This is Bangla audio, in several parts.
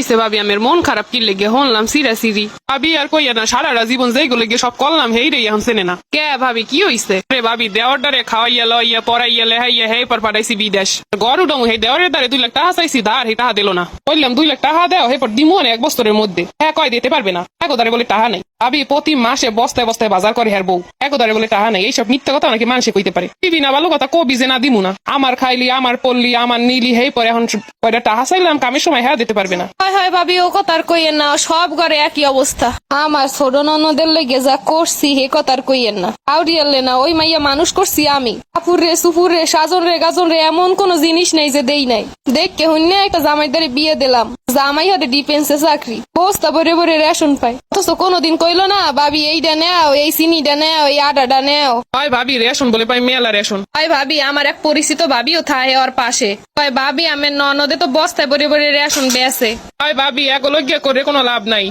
হইছে ভাবি, আমার মন খারাপ কি লেগে হনলাম সিরা সিরি। ভাবি আর কইয়া না, সারাটা জীবন যেগুলো লেগে সব করলাম হেই রে এখন চেনে না। কে ভাবি কি হইছে? রে ভাবি দেওয়ার দ্বারে খাওয়াইয়া লইয়া পড়াইয়া লেহাইয়া হে পর পাঠাইছি বিদেশ। গড় উডং হে দেওয়ারের দ্বারে 2 লাখ টাকা চাইছি, ধার হে টাকা দিল না। বললাম 2 লাখ টাকা দেও, হে পর দিমু 1 বছরের মধ্যে। হ্যাঁ কয় দিতে পারবে না, একদারে বলে টাকা নাই। ভাবি প্রতি মাসে বস্তায় বস্তায় বাজার করে হের বউ, একদারে বলে টাকা নাই। এইসব মিথ্যা কথা নাকি মানুষে কইতে পারে? টিভি না ভালো কথা কবি যে না দিমু না, আমার খাইলি আমার পড়লি আমার নিলি হেই পরে এখন কয়টা টাকা চাইলাম কামের সময় হ্যাঁ দিতে পারবে না। হয় হয় ভাবি, ও কথার কইয়েন না, সব ঘরে একই অবস্থা। আমার ছোট ননদের লেগে যা করছি হে কথার কইয়েন না। আউরিয়ালে না, ওই মাইয়া মানুষ করছি আমি। কাপুর রে সুপুর রে সাজন রে গাজন রে এমন কোন জিনিস নাই যে দেই নাই। দেখকে হইনে একটা জামাইদারে বিয়ে দিলাম, জামাই হতে ডিফেন্সে চাকরি, বস্তা ভরে ভরে রেশন পাই। অথচ কোনোদিন কইলো না ভাবি এইটা নেও, এই চিনিটা নেও, এই আটাটা নেও। হয় ভাবি রেশন বলে পাই মেলা রেশন। হয় ভাবি, আমার এক পরিচিত ভাবিও থাকে ওর পাশে। হয় ভাবি, আমার ননদে তো বস্তায় ভরে ভরে রেশন বেছে। হয় ভাবি এগুলো গিয়ে করে কোনো লাভ নাই,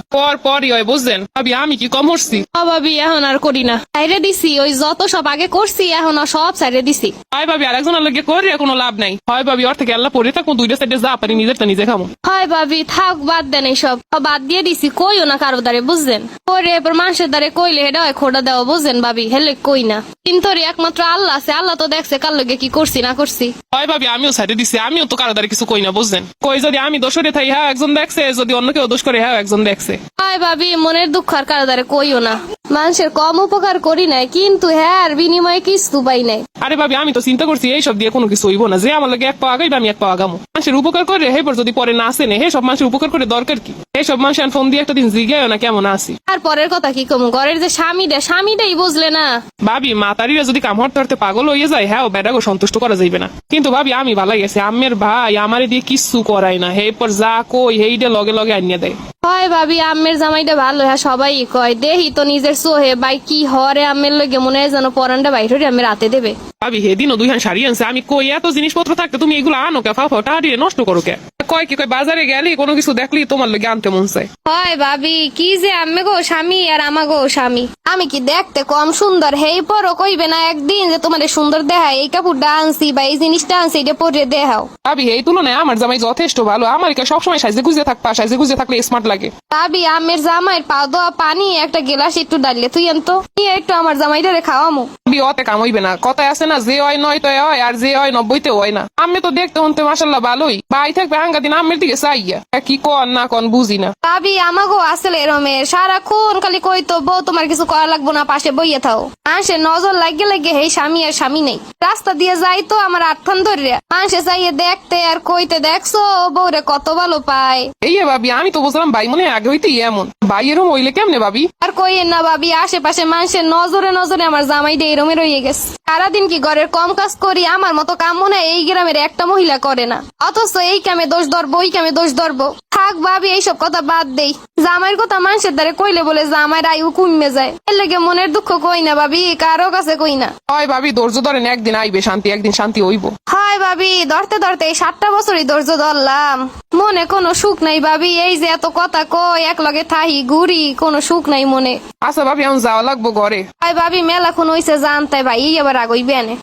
পরই হয় বুঝলেন। ভাবি আমি কি কম হচ্ছি? ভাবি এখন আর করি না, সাইরে দিছি। ওই যত সব আগে করছি এখন সব সাইরে দিছি। হয় ভাবি আরেকজনের লগে করে কোনো লাভ নাই। হয় ভাবি ওর থেকে আল্লাহ পরে থাকবো, 2টা সাইডে যা পারি নিজেরটা নিজে খাবো। হয় ভাবি থাক, বাদ দেন এইসব, বাদ দিয়ে দিছি। কইও না কারো দ্বারে বুঝলেন, পরে এবার মানুষের দ্বারে কইলে হেডা হয় খোটা দেওয়া বুঝলেন ভাবি, হেলে কই না। কিন্তু একমাত্র আল্লাহ আছে, আল্লাহ তো দেখছে কার লগে কি করছি না করছি। হয় ভাবি আমিও সাইডে দিছি, আমিও তো কারো দ্বারা কিছু কই না বুঝলেন। কই যদি আমি দোষরে থাই হ্যাঁ একজন দেখছে, যদি অন্য কেউ দোষ করে হ্যাঁ একজন দেখছে। হয় ভাবি মনের দুঃখ আর কারো দ্বারে কইও না। মানুষের কম উপকার করি নাই, কিন্তু হ্যাঁ আর বিনিময়ে কিছু পাই নাই। আরে ভাবি আমি তো চিন্তা করছি এইসব দিয়ে কোনো কিছু হইব না, যে আমার লাগে 1 পা আগাইবে আমি 1 পা আগামো। মানুষের উপকার করে হেপর যদি পরে না আসে হে সব মানুষের উপকার করে দরকার কি? এইসব মানুষ ফোন দিয়ে একটা দিন জিজ্ঞাসা না কেমন আছি। আর পরের কথা কি কম, ঘরের যে স্বামীটাই বুঝলে না। ভাবি মাতারিরা যদি কাম হরতে হরতে পাগল হয়ে যায় হ্যাঁ বেটাকে সন্তুষ্ট করা যাইবে না। কিন্তু ভাবি আমি ভালাই গেছি, আমের ভাই আমারে দিয়ে কিচ্ছু করাই না, হে পর যা কই হেইটা লগে লগে আনিয়ে দেয়। হয় ভাবি আমের জামাইটা ভালো, হ্যাঁ সবাই কয়, দেহি তো নিজের সোহে বাই কি হরে আমের লগে মনে হয় যেন পরানটা বাইরে আমি রাতে দেবে। ভাবি হেদিনও 2 হান শাড়ি আনছে, আমি কই এত জিনিসপত্র থাকতে তুমি এগুলো আনো কে? ফাফা টাকা দিয়ে নষ্ট করো কে? কয় কি কয় বাজারে গেলি কোনো কিছু দেখলি তোমার লগে আনতে মন চায়। হয় ভাবি কি যে আম্মে গো স্বামী আর আমা গো স্বামী, আমি কি দেখতে কম সুন্দর? হেই পরও কইবে না একদিন যে তোমাদের সুন্দর দেখায়, এই কাপড়টা আনছি বা এই জিনিসটা আনছি এটা পরে দেখাও। ভাবি এই তুলনায় আমার জামাই যথেষ্ট ভালো, আমার কে সবসময় সাইজে গুজে থাকবা, সাইজে গুজে থাকলে স্মার্ট লাগে। ভাবি আমের জামাইয়ের পা দেওয়া পানি একটা গেলাস একটু ডাললে তুই আনতো, নিয়ে একটু আমার জামাইটারে খাওয়ামো। ভাবি অতে কাম হইবে না, কথায় আছে না যে হয় 9 হয় আর যে হয় 90 হয় না। আমি তো দেখতে হতে মাশাল্লাহ ভালোই, ভাই থাকবে হাঙ্গা দিন আমের দিকে চাইয়া কি কন না কন বুঝি না। ভাবি আমাগো আসলে এরমের সারাক্ষণ খালি কইতো বউ তোমার কিছু করা লাগবো না, পাশে বইয়ে থাও। মানুষের নজর লাগে লাগে হেই স্বামী আর স্বামী নেই। রাস্তা দিয়ে যাইতো আমার আটখান ধরিয়া মানুষে চাইয়ে দেখতে আর কইতে দেখছো বউরে কত ভালো পায়। এই ভাবি আমি তো বুঝলাম ভাই মনে আগে হইতেই এমন, ভাই এরম হইলে কেমনে ভাবি? আর কইয়েন না ভাবি, আশেপাশে মানুষের নজরে নজরে আমার জামাইটা এরমে রয়ে গেছে। সারাদিন কি ঘরের কম কাজ করি, আমার মতো কাম মনে হয় এই গ্রামের একটা মহিলা করে না। অথচ এই কামে দোষ ধরবো, ওই কামে দোষ ধরবো। থাক ভাবি এইসব কথা বাদ দেই, জামাইয়ের কথা মানুষের দ্বারে কইলে বলে জামাইয়ের আয়ু কমে যায়। এর লেগে মনের দুঃখ কই না ভাবি, কারো কাছে কই না। হয় ভাবি ধৈর্য ধরেন, একদিন আইবে শান্তি, একদিন শান্তি হইব। হয় ভাবি ধরতে ধরতে এই 7টা বছরই ধৈর্য ধরলাম, মনে কোনো সুখ নাই ভাবি। এই যে এত কথা কই এক লগে থাহি ঘুরি, কোনো সুখ নাই মনে। আচ্ছা ভাবি এখন যাওয়া লাগবো ঘরে। হয় ভাবি মেলাক্ষণ হইছে জানতাই ভাই এবার আগইবে না।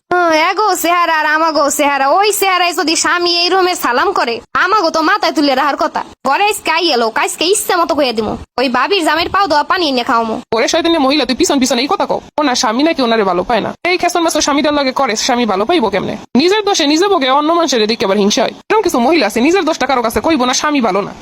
এগো চেহারা আর আমাগো চেহারা, ওই চেহারায় যদি স্বামী এই রুমে সালাম করে আমাগো তো মাথায় তুলে রাখার কথা। ঘরে কাই এলো কাজকে ইচ্ছা মতো কইয়া দিমু, ওই ভাবির জামের পাও দেওয়া পানি এনে খাওয়ামো। ওরে শয়তানের মহিলা তুই পিছন পিছন এই কথা কও, ওনার স্বামী নাকি ওনারে ভালো পায় না? এই খেসন মাসের স্বামীটার লগে করে স্বামী ভালো পাইবো কেমনে? নিজের দোষে নিজে ভোগে, অন্য মানুষের দিকে আবার হিংসা হয়। এরকম কিছু মহিলা আছে নিজের দোষটা কারো কাছে কইবো না, স্বামী ভালো না।